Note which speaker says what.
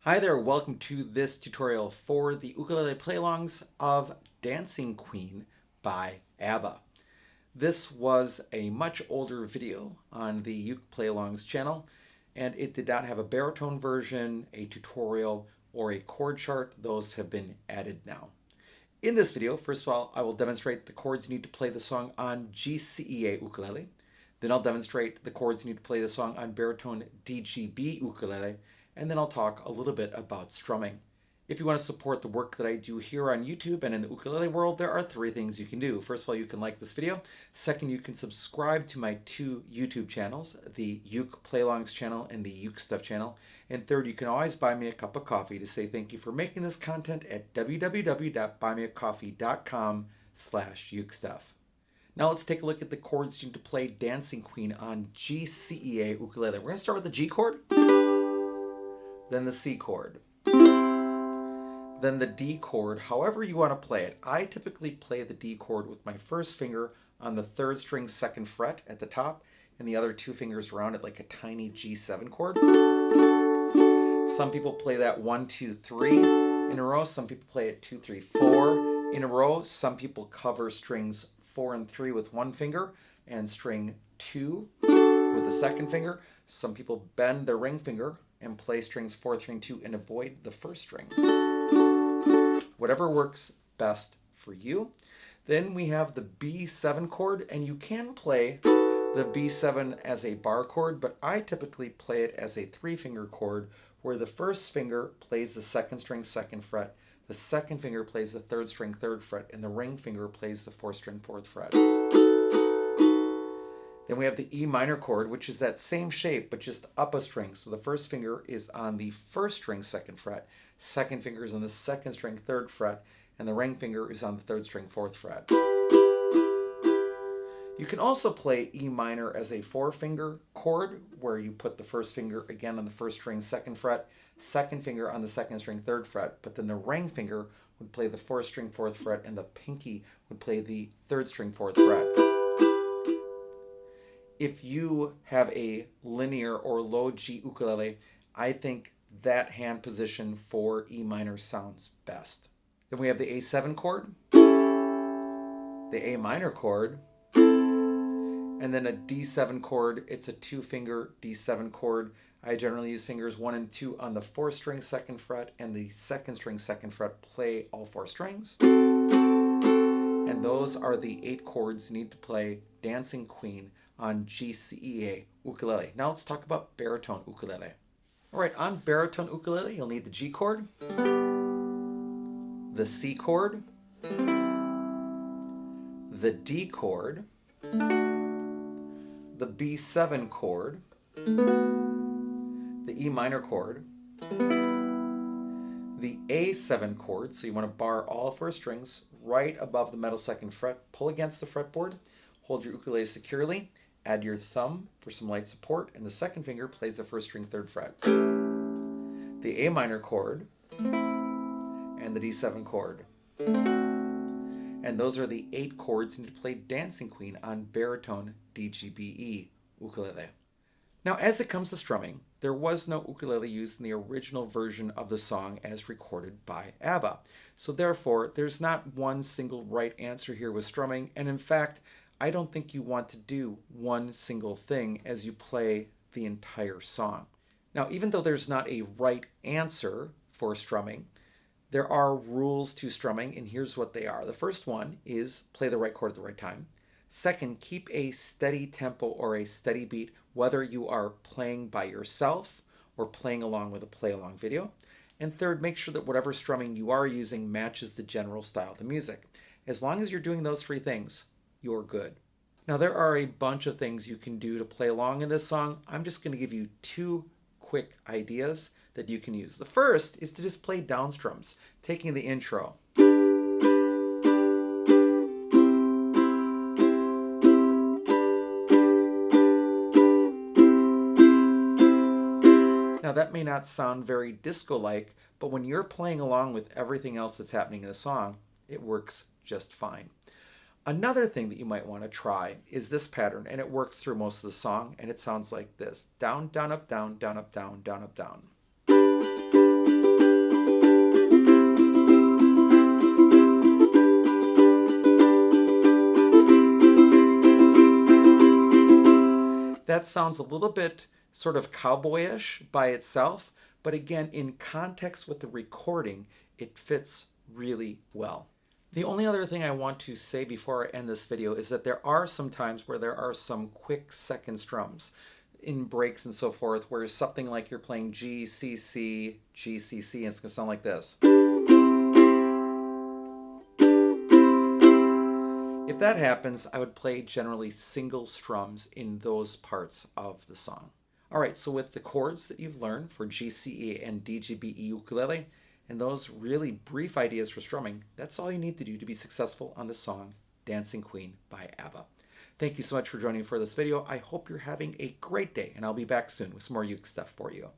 Speaker 1: Hi there, welcome to this tutorial for the ukulele play-alongs of Dancing Queen by ABBA. This was a much older video on the Uke Play-alongs channel, and it did not have a baritone version, a tutorial, or a chord chart. Those have been added now. In this video, first of all, I will demonstrate the chords you need to play the song on GCEA ukulele. Then I'll demonstrate the chords you need to play the song on baritone DGBE ukulele. And then I'll talk a little bit about strumming. If you want to support the work that I do here on YouTube and in the ukulele world, there are three things you can do. First of all, you can like this video. Second, you can subscribe to my two YouTube channels, the Uke Play-alongs channel and the UkeStuff channel. And third, you can always buy me a cup of coffee to say thank you for making this content at www.buymeacoffee.com/UkeStuff. Now let's take a look at the chords you need to play Dancing Queen on GCEA ukulele. We're going to start with the G chord, then the C chord, then the D chord, however you want to play it. I typically play the D chord with my first finger on the third string second fret at the top and the other two fingers around it like a tiny G7 chord. Some people play that 1, 2, 3 in a row. Some people play it 2, 3, 4 in a row. Some people cover strings 4 and 3 with one finger and string 2 with the second finger. Some people bend their ring finger and play strings 4, 3, and 2 and avoid the first string. Whatever works best for you. Then we have the B7 chord, and you can play the B7 as a bar chord, but I typically play it as a 3-finger chord where the first finger plays the second string second fret, the second finger plays the third string third fret, and the ring finger plays the fourth string fourth fret. Then we have the E minor chord, which is that same shape, but just up a string. So the first finger is on the first string second fret, second finger is on the second string third fret, and the ring finger is on the third string fourth fret. You can also play E minor as a 4-finger chord, where you put the first finger again on the first string second fret, second finger on the second string third fret, but then the ring finger would play the fourth string fourth fret, and the pinky would play the third string fourth fret. If you have a linear or low G ukulele, I think that hand position for E minor sounds best. Then we have the A7 chord, the A minor chord, and then a D7 chord. It's a 2-finger D7 chord. I generally use fingers 1 and 2 on the 4th string second fret, and the second string second fret play all 4 strings. And those are the 8 chords you need to play Dancing Queen on GCEA ukulele. Now let's talk about baritone ukulele. All right, on baritone ukulele, you'll need the G chord, the C chord, the D chord, the B7 chord, the E minor chord, the A7 chord, so you want to bar all 4 strings right above the middle second fret, pull against the fretboard, hold your ukulele securely, add your thumb for some light support, and the second finger plays the first string third fret. The A minor chord and the D7 chord. And those are the 8 chords you need to play Dancing Queen on baritone DGBE ukulele. Now, as it comes to strumming, there was no ukulele used in the original version of the song as recorded by ABBA. So therefore, there's not one single right answer here with strumming, and in fact, I don't think you want to do one single thing as you play the entire song. Now, even though there's not a right answer for strumming, there are rules to strumming, and here's what they are. The first one is play the right chord at the right time. Second, keep a steady tempo or a steady beat, whether you are playing by yourself or playing along with a play-along video. And third, make sure that whatever strumming you are using matches the general style of the music. As long as you're doing those 3 things, you're good. Now, there are a bunch of things you can do to play along in this song. I'm just going to give you 2 quick ideas that you can use. The first is to just play down strums, taking the intro. Now, that may not sound very disco-like, but when you're playing along with everything else that's happening in the song, it works just fine. Another thing that you might want to try is this pattern, and it works through most of the song, and it sounds like this. Down, down, up, down, down, up, down, down, up, down. that sounds a little bit sort of cowboyish by itself, but again, in context with the recording, it fits really well. The only other thing I want to say before I end this video is that there are some times where there are some quick second strums in breaks and so forth, where something like you're playing G, C, C, G, C, C, and it's going to sound like this. If that happens, I would play generally single strums in those parts of the song. All right, so with the chords that you've learned for GCEA and DGBE ukulele, and those really brief ideas for strumming, that's all you need to do to be successful on the song Dancing Queen by ABBA. Thank you so much for joining me for this video. I hope you're having a great day, and I'll be back soon with some more Uke stuff for you.